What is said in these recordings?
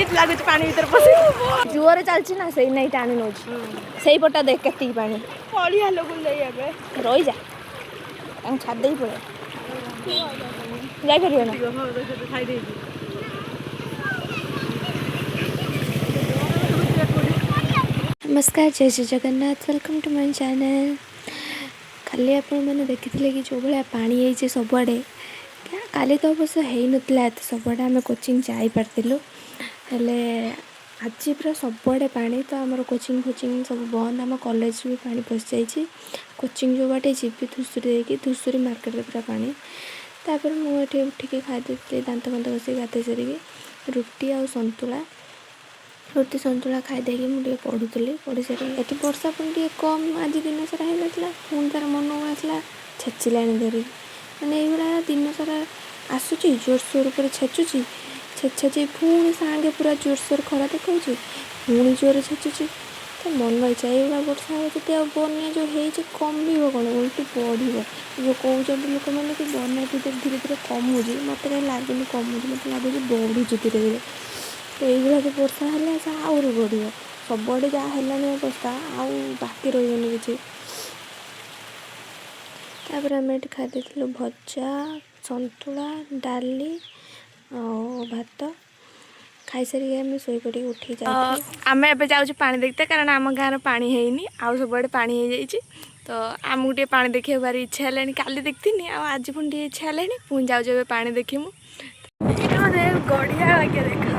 केमिति लागुच पानी भीतर पसी जुआरे चलछि ना सही नहीं टाणी नोछि सही पटा देख केती पानी पळिया लोगु लई एबे रही जा हम छाड़ देई पड़े जाई करियो ना खाई देई नमस्कार जय Shri Jagannath welcome to my channel. काली आपण मैंने देखी कि जो भाया पानी है सबुआड़े काली तो अवश्य हो नाला सबुआड़े आम कोचिंग जापरूँ हेले आज पूरा सबुआड़े पानी तो आमर कोचिंग फोचिंग सब बंद आम कॉलेज भी पानी पशि जाइए कोचिंग जो बाटे जी धुसुरी देखिए धुसुरी मार्केट में पूरा पानी तापर मुझे उठिकी खाई दांत फांत घसी गाधे सारिकी रुटी आ संतुला रुटी संतुला खाईदे मुझे पढ़ुली पढ़ी सारी ये वर्षा पुणी कम आज दिन सारा होगा पुणी तार मन आसला छेचिला धरी मैंने ये दिन सारा आसूची जोरसोर पर छेचुची छेची पुणी सांगे पूरा जोरसोर खरा देखा पुणी जोर छेचुची तो मन इच्छा ये वर्षा हो बन्या जो है कम कौन उल्टी बढ़ जो कहते लोक मैंने कि बन्या धीरे धीरे कमु मत कहीं लगुनि कमु मत लगुच बढ़ुची धीरे धीरे तो ये जो वर्षा है आहरी बढ़ सबुआड़े जहाँ है अवस्था आउ बाकी रही कि तापर आम ये खाई भजा संतुला डाली भात खाई सारी आम शोई पड़ी उठी जाए आम एवं जाऊँ पानी देखते कारण आम गाँव पानी है आउ सब पानी हो जाइए तो आमको टे पानी देखा भारी इच्छा है काली देखती आज पुणी इच्छा है पुणी जाऊँ पानी देखीमु गड़िया बागे देखा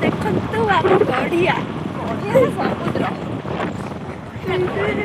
देखो आम गड़िया समुद्र नहीं बड़ी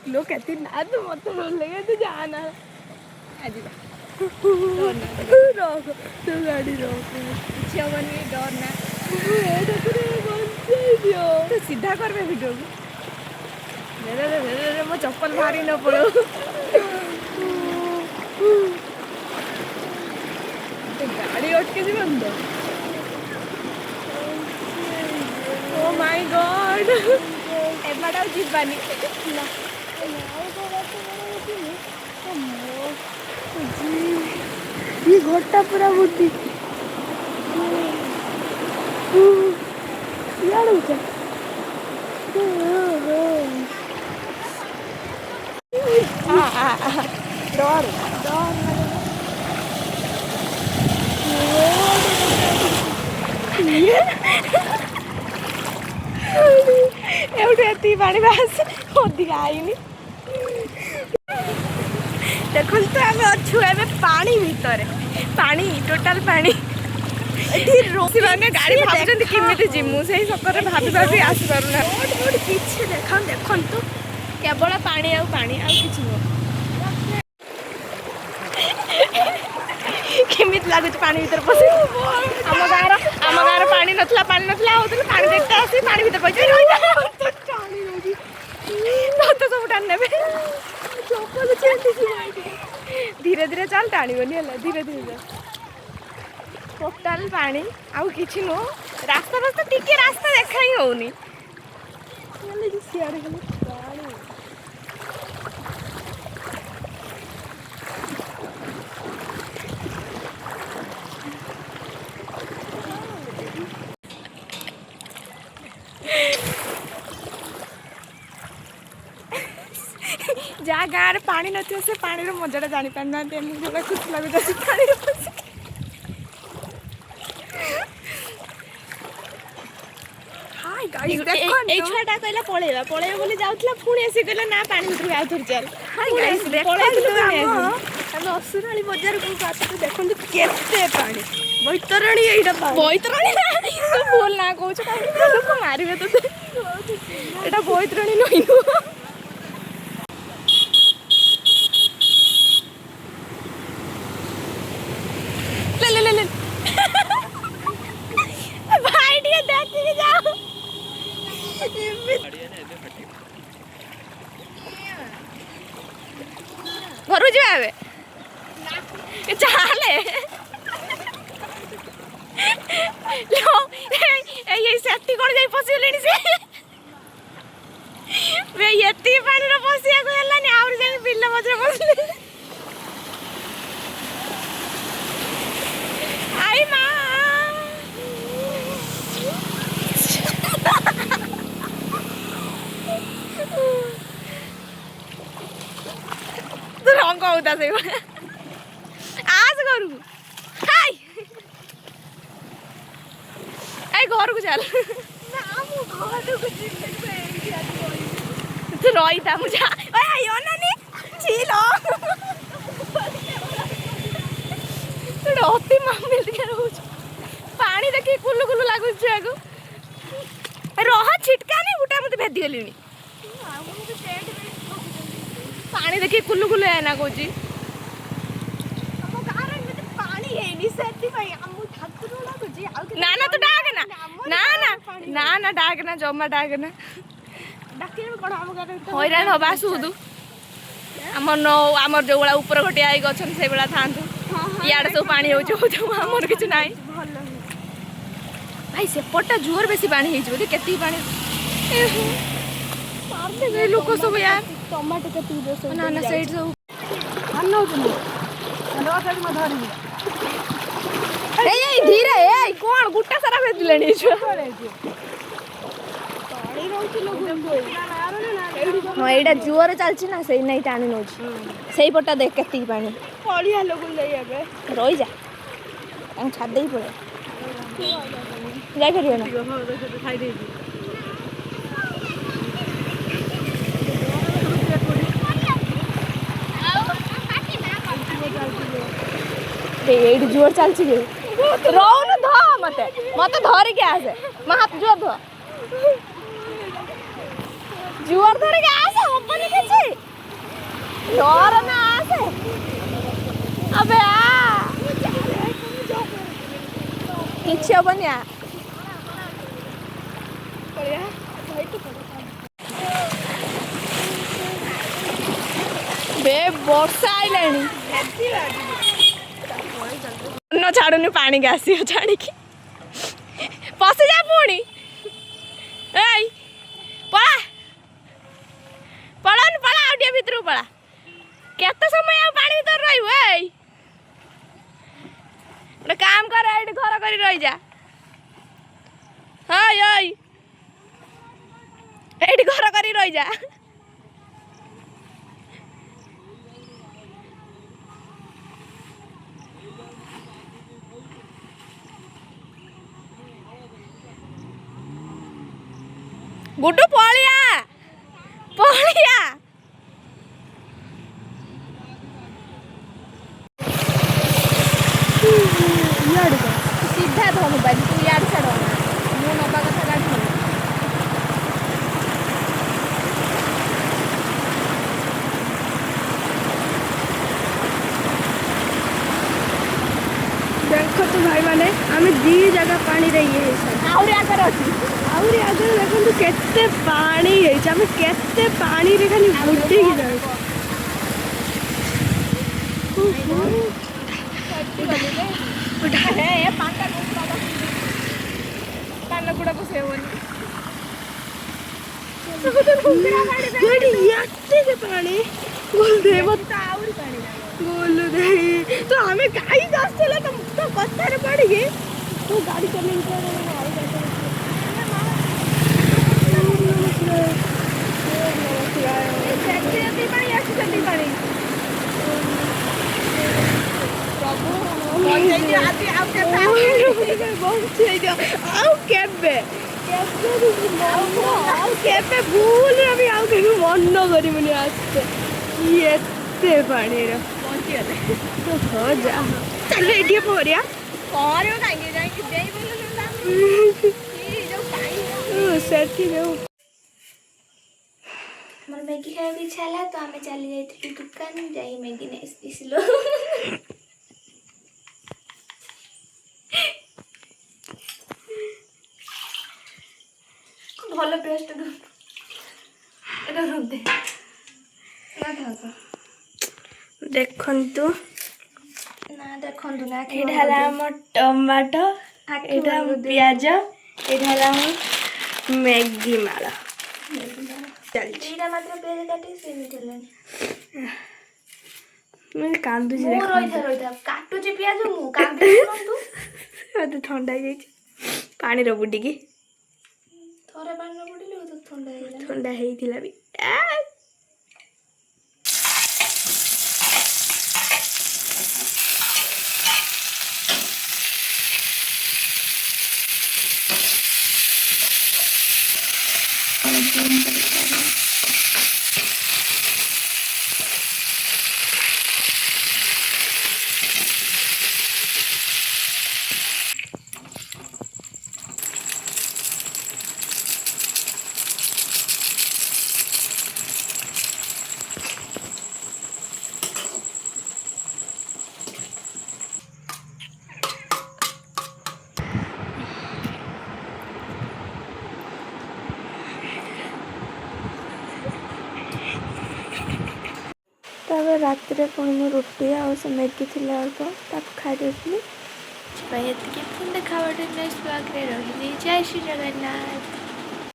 लोग कहती ना तो मत लगे तो जाना रोक तो गाड़ी रोक इच्छा बनी डर ना तो सीधा करबे वीडियो मो चप्पल मारी न पड़ो गाड़ी अटके जीवन तो ओ माय गॉड एबाड़ा जीवानी ये घोटा पूरा बुद्धि यार डर एवढी पानी बास अधिक आईनी देखो तो आम अच्छु ए पानी भितर पानी टोटाल पानी गाड़ी भावुँ केमी जिमु से सकर भाभी भाभी आसपारना किसी देखा देखु केवल पानी आ पानी किसी नुह केमी लगुच पानी भीतर पशि आम गाँव पानी नथला पानी देखते आसी पानी भीतर पशि तो सब टाणी ने धीरे धीरे चल टाणीबनी है धीरे धीरे टोटाल पानी आउ किछि नो रास्ता रास्ता टिके रास्ता देखा ही होनी सियाड़े जहाँ गाँव में पानी नथियो से पानी रो मजाटा जानी पाना मुझे खुशी लगुच पानी छुआटा कहला पलैला पलैब बोली जाऊला पुणी आसी कहला ना पानी भीतर आउ थोड़ी चल असुराली बजार को देखो केते पानी बैतरणी बैतरणी तो भूल ना कह लोक मारे तो यहाँ बैतरणी नहीं ଉପରୁ ଯିବା ଏବେ ଚାଲେ ସେଠି କ'ଣ ଯାଇ ପଶିଗଲେଣି ସେ ଏତିକି ପାଣିରେ ପଶିବାକୁ ହେଲାନି ଆହୁରି ଯାଇକି ବିଲ ମଝିରେ ପଶିଲେ ଆଇ ମା ତୁ ରଙ୍ଗ ହଉତା ସେଇଭଳିଆ ଆସ ଘରକୁ ହାଇ ଏଇ ଘରକୁ ଚାଲ ତୁ ରହିଥା ମୁଁ ଯା ଅନାନି ଚିଲ ଅତି ମାମିଲ ଟିକେ ରହୁଛୁ ପାଣି ଦେଖି କୁଲୁ କୁଲୁ ଲାଗୁଛି ଆଗକୁ ରହ ଛିଟକାନି ଗୋଟା ମତେ ଭେଦି ଗଲିଣି ପାଣି ଦେଖି କୁଲୁ କୁଲୁ ଏନା କହୁଛି ନା ନା ତୁ ଡାକେ ନା ନା ନା ନା ନା ଡାକେ ନା ଜମା ଡାକେ ନା ହଇରାଣ ହବା ଆସୁଦୁ ଆମର ଯୋଉ ଭଳିଆ ଉପର ଘଟିଆ ହେଇକି ଅଛନ୍ତି ସେଇଭଳିଆ ଥାଆନ୍ତୁ ଇଆଡେ ସବୁ ପାଣି ହଉଛି ଆମର କିଛି ନାହିଁ ଭାଇ ସେପଟଟା ଜୋର ବେଶୀ ପାଣି ହେଇଛି ବୋଧେ କେତିକି ପାଣି ଲୋକ ସବୁ ୟାର ଟମାଟୋ କେତିକି ନା ନା ସେଇଠି ସବୁ ଏଇ ଧୀରେ ଏଇ କଣ ଗୁଟା ସାରା ଭେଦିଲେଣି ହଁ ଏଇଟା ଜୋରରେ ଚାଲିଛି ନା ସେଇ ନାଇଁ ଟାଣି ନଉଛି ସେଇପଟଟା ଦେଖ କେତିକି ପାଣି ପଳିଆ ଲୋକ ଏବେ ରହିଯା ତାଙ୍କୁ ଛାଡ଼ି ଦେଇକି ପଳେଇ ଯାଇପାରିବ ନା ଏଇଠି ଜୋର ଚାଲିଛି କି ରହୁନୁ ଧ ମତେ ଧରିକି ଆସେ ମୋ ହାତ ଜୋର ଧ ଜୋର ଧରିକି ଆସେ ହବନି କିଛି ଡର ନା ଆସେ अबे କିଛି ହବନି ଆ ବେ ବର୍ଷା ଆଇଲାଣି ନ ଛାଡୁନି ପାଣିକି ଆସିବ ଛାଣିକି ପଶିଯା ପୁଣି ଏଇ ପଳା ପଳାନି ପଳା ଆଉ ଟିକେ ଭିତରକୁ ପଳା କେତେ ସମୟ ଆଉ ପାଣି ଭିତରେ ରହିବୁ ଏଇ ଗୋଟେ କାମ କର ଏଇଠି ଘର କରି ରହିଯା ହଇ ହଇ ଏଇଠି ଘର କରି ରହିଯା गुड्डू पलिया पलिया सीधा धो मोबाइल तू यार छाड़ मु नबा कथा गाड़ी देखो तो भाई माने आमे दी जगह पानी रे ये आउरी आगर अछि आउरी आगर देखो तो केते पानी है आमे केते पानी रे खाली बुड्डी की जाय उठा है ये पांटा गुड़ा कान गुड़ा को सेवनी सब तो घुंगरा पानी गड़ी याते के पानी बोल दे मत आउरी पानी बोल दे तो हमें काई जास्तला तो पत्थर पड़ गए तू गाड़ी चलेंगे तो भूल मन करनी आसते एते पानी हाँ जा चल ये पहरिया मोर मैगी खाया इच्छा है तो आम चली जाइए दुकान जाई मैगी नहीं आसलो भल पेस्ट ଦେଖନ୍ତୁ ନା ଦେଖନ୍ତୁ ନା ଏଇଟା ହେଲା ଆମ ଟମାଟୋ, ଏଇଟା ଆମ ପିଆଜ, ଏଇଟା ହେଲା ଆମ ମ୍ୟାଗି ମାଳ ଚାଲିଛି। ଦିଟା ମାତ୍ର ପିଆଜ କାଟି ସେମିତି ହେଲାଣି। ମୁଁ କାନ୍ଦୁଛି ମୁଁ ରହିଥା କାଟୁଛି ପିଆଜ ମୁଁ କାନ୍ଦିବି ଶୁଣନ୍ତୁ। ମତେ ଥଣ୍ଡା ହେଇଯାଇଛି ପାଣିର ବୁଡ଼ିକି। ଥରେ ପାଣି ନ ପଡ଼ିଲେ ଥଣ୍ଡା ହେଇଗଲା। ଥଣ୍ଡା ହେଇଥିଲା ବି। ତାପରେ ରାତିରେ ପୁଣି ମୁଁ ରୁଟି ଆଉ ସେ ମ୍ୟାଗି ଥିଲା ଅଳ୍ପ ତାକୁ ଖାଇ ଦେଇଥିଲି। ଏତିକି ପୁଣି ଦେଖା ଗୋଟେ ନେକ୍ସଟ ବ୍ଲଗ୍ରେ ରହିଲି। ଜୟ ଶ୍ରୀ ଜଗନ୍ନାଥ।